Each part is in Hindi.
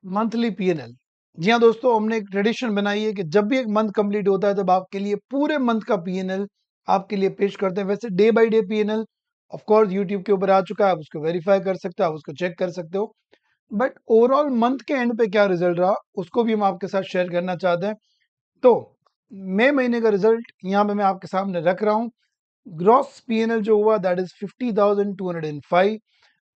Monthly PNL. जी हाँ दोस्तों, हमने एक ट्रेडिशन बनाई है कि जब भी एक मंथ कंप्लीट होता है तब आपके लिए पूरे मंथ का पीएनएल आपके लिए पेश करते हैं। वैसे day by day PNL of course YouTube के ऊपर आ चुका है, आप उसको वेरीफाई कर सकते हो, आप उसको चेक कर सकते हो। बट ओवरऑल मंथ के एंड पे क्या रिजल्ट रहा उसको भी हम आपके साथ शेयर करना चाहते हैं। तो मई महीने का रिजल्ट यहाँ पे मैं आपके सामने रख रहा हूँ। ग्रॉस पीएनएल जो हुआ दैट इज 50,205।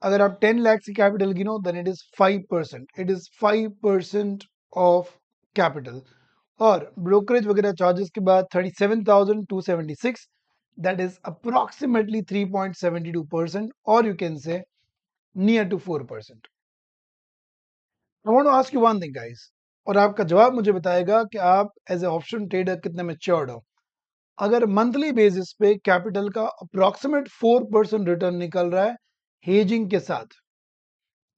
अगर आप 10 लाख की कैपिटल गिनो then it is 5%, it is 5% of capital. और ब्रोकरेज वगैरह चार्जेस के बाद 37,276, दैट इज अप्रोक्सीमेटली 3.72%, और you can say near to 4%। I want to ask you one thing guys, और आपका जवाब मुझे बताएगा कि आप एज ए ऑप्शन ट्रेडर कितने मैच्योर्ड हो। अगर मंथली बेसिस पे कैपिटल का अप्रोक्सीमेट 4% रिटर्न निकल रहा है हेजिंग के साथ,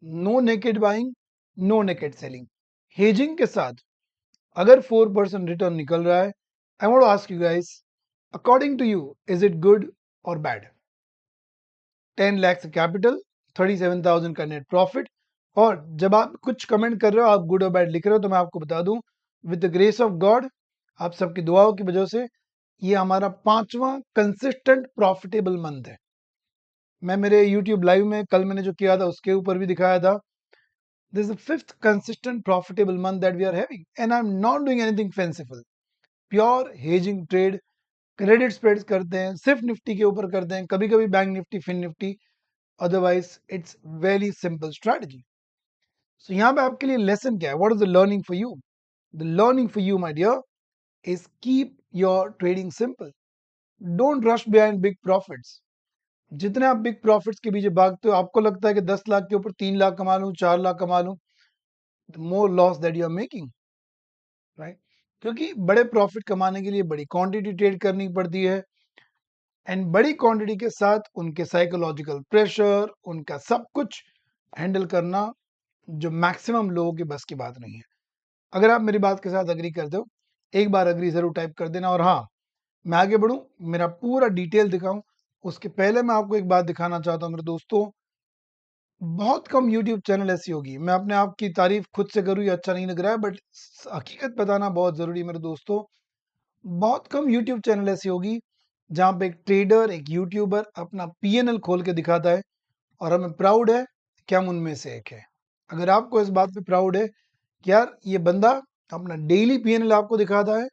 no naked buying, no naked selling, hedging के साथ अगर 4% रिटर्न निकल रहा है, I want to ask you guys, according to you is it good और बैड? 10 लाख कैपिटल, 37,000 का नेट प्रॉफिट, और जब आप कुछ कमेंट कर रहे हो, आप गुड और बैड लिख रहे हो, तो मैं आपको बता दूं, with the grace of God, आप सबकी दुआओं की वजह से ये हमारा 5वां कंसिस्टेंट प्रॉफिटेबल मंथ है। मैं मेरे YouTube लाइव में कल मैंने जो किया था उसके ऊपर भी दिखाया था, this is the 5th consistent profitable month that we are having, and I'm not doing anything fanciful. Pure hedging trade, credit spreads करते हैं, सिर्फ निफ्टी के ऊपर करते हैं, कभी कभी bank nifty, fin nifty, otherwise it's very simple strategy. So यहाँ पे आपके लिए लेसन क्या है? What is the learning for you? The learning for you my dear is keep your trading simple, don't rush behind big profits. जितने आप बिग प्रॉफिट्स के पीछे भागते हो, आपको लगता है कि 10 लाख के ऊपर 3 लाख कमा लूं, 4 लाख कमा लूं, the more loss that you are making, right? क्योंकि बड़े प्रॉफिट कमाने के लिए बड़ी क्वांटिटी ट्रेड करनी पड़ती है, एंड बड़ी क्वांटिटी के साथ उनके साइकोलॉजिकल प्रेशर, उनका सब कुछ हैंडल करना जो मैक्सिमम लोगों के बस की बात नहीं है। अगर आप मेरी बात के साथ अग्री करते हो, एक बार अग्री जरूर टाइप कर देना। और हाँ, मैं आगे बढ़ूं, मेरा पूरा डिटेल दिखाऊं, उसके पहले मैं आपको एक बात दिखाना चाहता हूं मेरे दोस्तों। बहुत कम यूट्यूब चैनल ऐसी होगी, मैं अपने आप की तारीफ खुद से करूं ये अच्छा नहीं लग रहा है, बट हकीकत बताना बहुत जरूरी है मेरे दोस्तों। बहुत कम यूट्यूब चैनल ऐसी होगी जहां पे एक ट्रेडर, एक यूट्यूबर अपना पीएनएल खोल के दिखाता है, और हमें प्राउड है कि हम उनमें से एक है। अगर आपको इस बात पे प्राउड है कि यार ये बंदा अपना डेली पीएनएल आपको दिखाता है,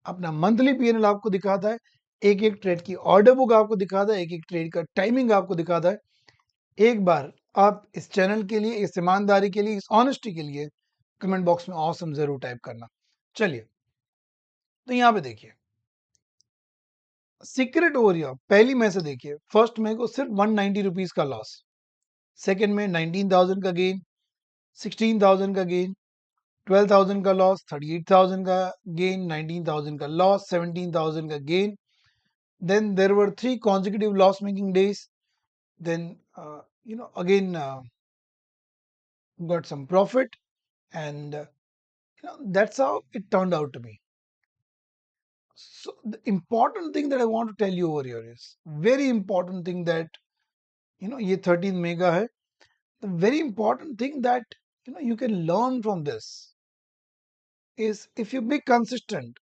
अपना मंथली पीएनएल आपको दिखाता है, एक एक ट्रेड की ऑर्डर बुक आपको दिखाता है, एक एक ट्रेड का टाइमिंग आपको दिखाता है, एक बार आप इस चैनल के लिए, इस ईमानदारी के लिए, इस ऑनेस्टी के लिए कमेंट बॉक्स में ऑसम जरूर टाइप करना। चलिए, तो यहाँ पे देखिए सीक्रेट ओवर हियर। पहली में से देखिए, फर्स्ट में को सिर्फ 190 रुपीज का लॉस, सेकंड में 19,000 का गेन, 16,000 का गेन, 12,000 का लॉस, 38,000 का गेन, 19,000 का लॉस, 17,000 का gain. Then there were 3 consecutive loss making days. Then again got some profit, and that's how it turned out to be. So the important thing that I want to tell you over here is very important thing that ये 13 मेगा है, the very important thing that you can learn from this is if you be consistent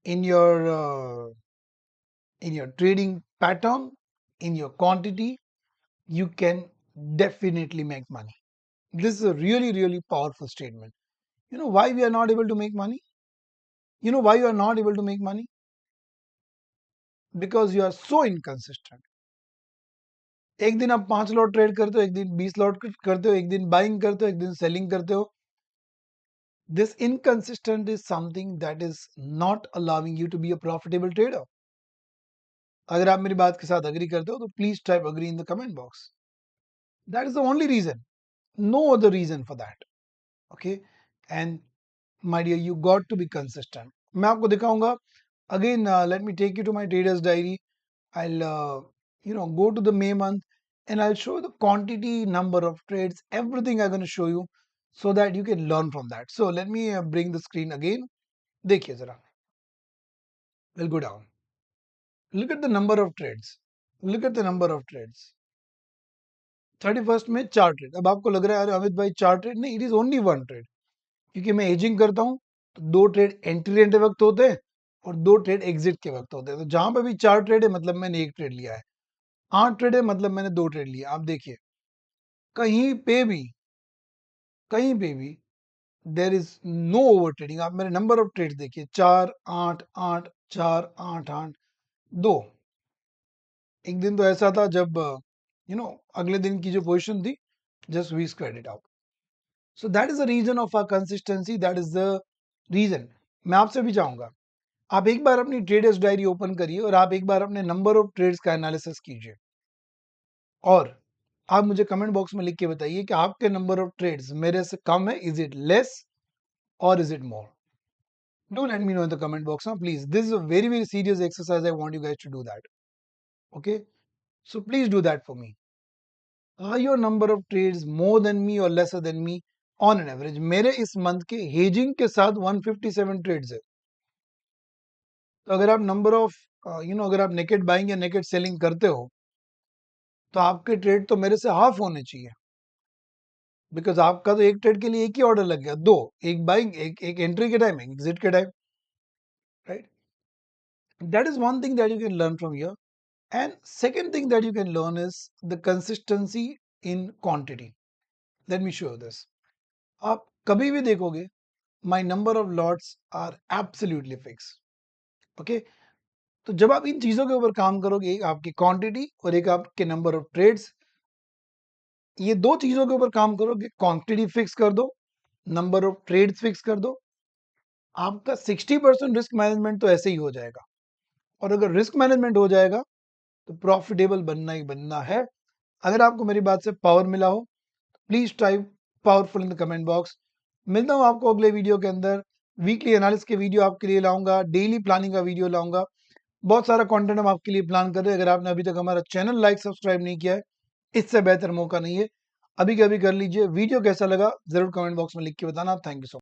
in your trading pattern, in your quantity, you can definitely make money. This is a really really powerful statement. You know why we are not able to make money? You know why you are not able to make money? Because you are so inconsistent. एक दिन आप 5 लॉट ट्रेड करते हो, एक दिन 20 लॉट करते हो, एक दिन बाइंग करते हो, एक दिन सेलिंग करते हो। This inconsistent is something that is not allowing you to be a profitable trader. अगर आप मेरी बात के साथ अग्री करते हो तो please type agree in the comment box. That is the only reason, no other reason for that. Okay, and my dear, you got to be consistent. मैं आपको दिखाऊंगा again, let me take you to my traders diary. I'll go to the May month, and I'll show the quantity, number of trades, everything I'm going to show you, so that you can learn from that. So let me bring the screen again. देखिए जरा, we'll go down. Look at the number of trades. Look at the number of trades. 31st में 4 ट्रेड। अब आपको लग रहा है अरे अमित भाई 4 ट्रेड नहीं, इट इज ओनली 1 ट्रेड, क्योंकि मैं एजिंग करता हूँ तो 2 ट्रेड एंट्री लेते वक्त होते हैं और 2 ट्रेड एग्जिट के वक्त होते हैं। तो जहां पे भी 4 ट्रेड है मतलब मैंने 1 ट्रेड लिया है, 8 ट्रेड है मतलब मैंने 2 ट्रेड लिया। आप देखिए कहीं पे भी there is no over trading. आप मेरे नंबर ऑफ ट्रेड देखिए, 4 8 8 4 8 8 2। एक दिन तो ऐसा था जब अगले दिन की जो पोजीशन थी just we squared it out. So that is the reason of our consistency, that is the reason. मैं आपसे भी चाहूंगा आप एक बार अपनी ट्रेडर्स डायरी ओपन करिए और आप एक बार अपने नंबर ऑफ ट्रेड्स का एनालिसिस कीजिए और आप मुझे कमेंट बॉक्स में लिख के बताइए कि आपके नंबर ऑफ ट्रेड्स मेरे से कम है, इज इट लेस और is it more. Do let me know in the comment box now, please. This is a very, very serious exercise. I want you guys to do that. Okay? So please do that for me. Are your number of trades more than me or lesser than me on an average? मेरे इस मंथ के हेजिंग के साथ 157 ट्रेड्स है। तो अगर आप नंबर ऑफ अगर आप नेकेड बाइंग या नेकेड सेलिंग करते हो तो आपके ट्रेड तो मेरे से हाफ होने चाहिए, बिकॉज आपका तो एक ट्रेड के लिए एक ही ऑर्डर लग गया, दो, एक बाइंग एक एंट्री के टाइम, एक एग्जिट के time, right? That is one thing that you can learn from here. And second thing that you can learn is the consistency in quantity. Let me show you this. आप कभी भी देखोगे my number of lots are absolutely fixed. Okay? तो जब आप इन चीजों के ऊपर काम करोगे, एक आपकी क्वांटिटी और एक आपके नंबर ऑफ ट्रेड्स, ये दो चीजों के ऊपर काम करोगे, क्वांटिटी फिक्स कर दो, नंबर ऑफ ट्रेड्स फिक्स कर दो, आपका 60% रिस्क मैनेजमेंट तो ऐसे ही हो जाएगा। और अगर रिस्क मैनेजमेंट हो जाएगा तो प्रॉफिटेबल बनना ही बनना है। अगर आपको मेरी बात से पावर मिला हो, please type powerful in the comment box. मिलता हूँ आपको अगले वीडियो के अंदर। वीकली एनालिसिस के वीडियो आपके लिए लाऊंगा, डेली प्लानिंग का वीडियो लाऊंगा, बहुत सारा कंटेंट हम आपके लिए प्लान कर रहे हैं। अगर आपने अभी तक हमारा चैनल लाइक सब्सक्राइब नहीं किया है, इससे बेहतर मौका नहीं है, अभी के अभी कर लीजिए। वीडियो कैसा लगा जरूर कमेंट बॉक्स में लिख के बताना। Thank you so much.